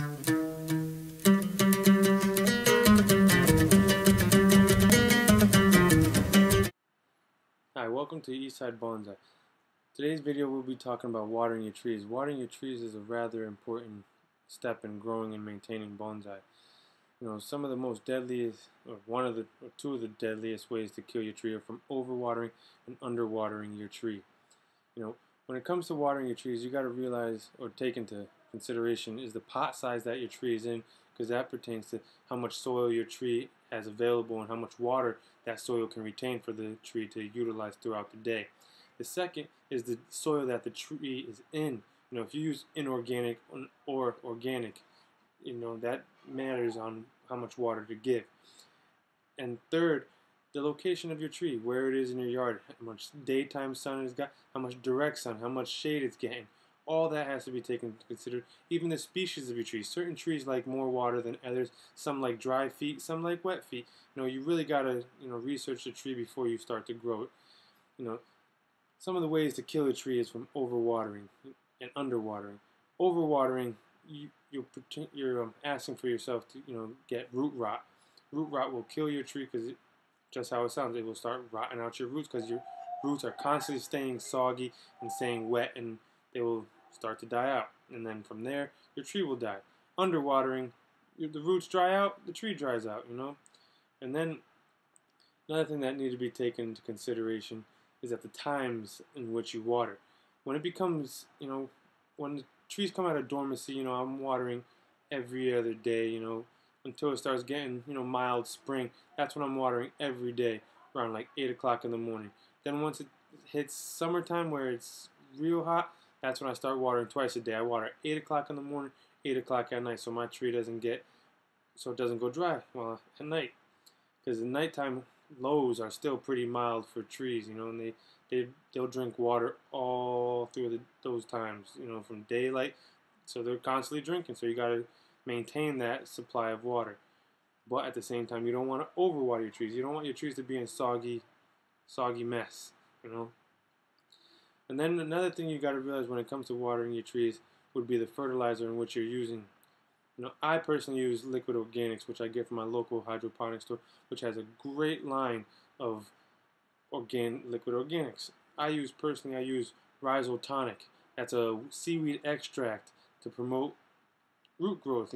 Hi, welcome to Eastside Bonsai. Today's video we'll be talking about watering your trees. Watering your trees is a rather important step in growing and maintaining bonsai. You know, some of the most deadliest, or two of the deadliest ways to kill your tree are from overwatering and underwatering your tree. You know, when it comes to watering your trees, you got to realize or take into consideration is the pot size that your tree is in, because that pertains to how much soil your tree has available and how much water that soil can retain for the tree to utilize throughout the day. The second is the soil that the tree is in. You know, if you use inorganic or organic, you know, that matters on how much water to give. And third, the location of your tree, where it is in your yard, how much daytime sun it's got, how much direct sun, how much shade it's getting. All that has to be taken into consideration. Even the species of your trees. Certain trees like more water than others. Some like dry feet, some like wet feet. You know, you really gotta, research the tree before you start to grow it. You know, some of the ways to kill a tree is from overwatering and underwatering. Overwatering, you're asking for yourself to, get root rot. Root rot will kill your tree because just how it sounds, it will start rotting out your roots because your roots are constantly staying soggy and staying wet, and they will start to die out. And then from there, your tree will die. Underwatering, the roots dry out, the tree dries out, And then another thing that needs to be taken into consideration is at the times in which you water. When it becomes, when the trees come out of dormancy, I'm watering every other day, until it starts getting, mild spring. That's when I'm watering every day, around like 8 o'clock in the morning. Then once it hits summertime where it's real hot, that's when I start watering twice a day. I water at 8 o'clock in the morning, 8 o'clock at night, so my tree it doesn't go dry at night. Because the nighttime lows are still pretty mild for trees, and they'll drink water all through those times, from daylight. So they're constantly drinking, so you got to maintain that supply of water. But at the same time, you don't want to overwater your trees. You don't want your trees to be in soggy mess, And then another thing you got to realize when it comes to watering your trees would be the fertilizer in which you're using. I personally use liquid organics, which I get from my local hydroponic store, which has a great line of liquid organics. I use Rhizal Tonic. That's a seaweed extract to promote root growth.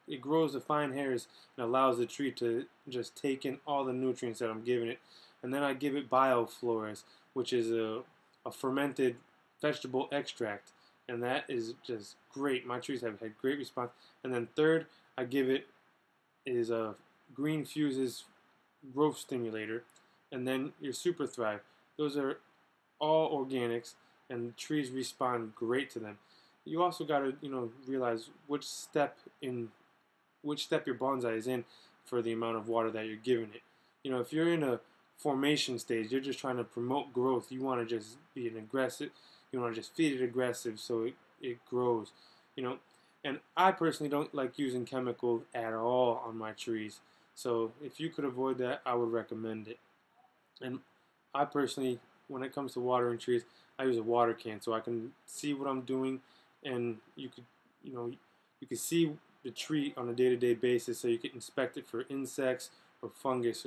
It grows the fine hairs and allows the tree to just take in all the nutrients that I'm giving it. And then I give it Bioflores, which is a fermented vegetable extract, and that is just great. My trees have had great response. And then third, I give it is a Green Fuse's growth stimulator, and then your Super Thrive. Those are all organics, and trees respond great to them. You also got to realize which step your bonsai is in for the amount of water that you're giving it. If you're in a formation stage, you're just trying to promote growth. You want to just be an aggressive. You want to just feed it aggressive so it grows. And I personally don't like using chemicals at all on my trees. So if you could avoid that, I would recommend it. And I personally, when it comes to watering trees, I use a water can so I can see what I'm doing, and you could see the tree on a day-to-day basis, so you can inspect it for insects or fungus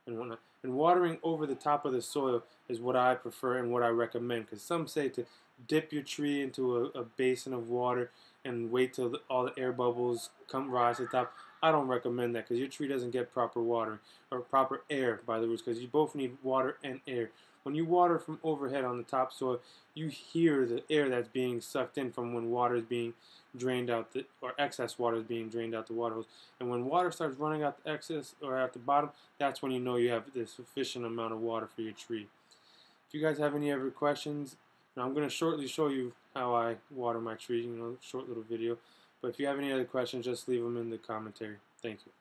and whatnot. And watering over the top of the soil is what I prefer and what I recommend, because some say to dip your tree into a basin of water and wait till all the air bubbles rise to the top. I don't recommend that, because your tree doesn't get proper water or proper air by the roots, because you both need water and air. When you water from overhead on the top soil, you hear the air that's being sucked in from when water is being drained out, or excess water is being drained out the water hose. And when water starts running out the excess or out the bottom, that's when you know you have the sufficient amount of water for your tree. If you guys have any other questions, now I'm going to shortly show you how I water my tree, short little video. But if you have any other questions, just leave them in the commentary. Thank you.